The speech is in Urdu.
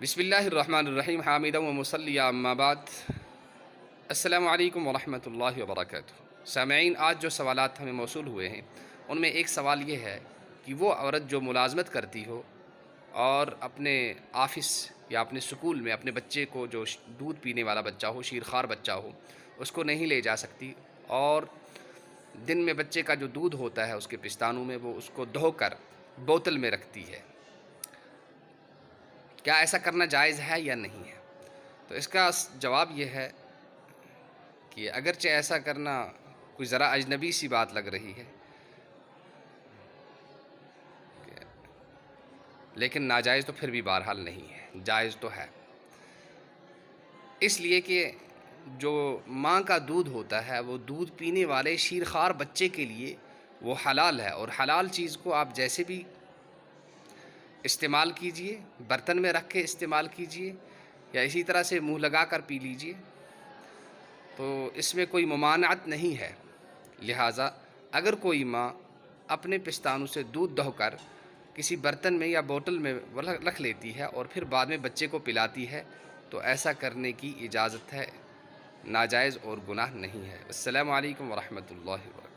بسم اللہ الرحمن الرحیم حامدا و مصلیہ اما بعد السلام علیکم ورحمۃ اللہ وبرکاتہ۔ سامعین، آج جو سوالات ہمیں موصول ہوئے ہیں ان میں ایک سوال یہ ہے کہ وہ عورت جو ملازمت کرتی ہو اور اپنے آفس یا اپنے سکول میں اپنے بچے کو، جو دودھ پینے والا بچہ ہو، شیرخوار بچہ ہو، اس کو نہیں لے جا سکتی، اور دن میں بچے کا جو دودھ ہوتا ہے اس کے پستانوں میں، وہ اس کو دھو کر بوتل میں رکھتی ہے، کیا ایسا کرنا جائز ہے یا نہیں ہے؟ تو اس کا جواب یہ ہے کہ اگرچہ ایسا کرنا کوئی ذرا اجنبی سی بات لگ رہی ہے، لیکن ناجائز تو پھر بھی بہرحال نہیں ہے، جائز تو ہے۔ اس لیے کہ جو ماں کا دودھ ہوتا ہے وہ دودھ پینے والے شیرخوار بچے کے لیے وہ حلال ہے، اور حلال چیز کو آپ جیسے بھی استعمال کیجئے، برتن میں رکھ کے استعمال کیجئے یا اسی طرح سے منہ لگا کر پی لیجئے، تو اس میں کوئی ممانعت نہیں ہے۔ لہٰذا اگر کوئی ماں اپنے پستانوں سے دودھ دہو کر کسی برتن میں یا بوتل میں رکھ لیتی ہے اور پھر بعد میں بچے کو پلاتی ہے، تو ایسا کرنے کی اجازت ہے، ناجائز اور گناہ نہیں ہے۔ السلام علیکم ورحمۃ اللہ وبرکاتہ۔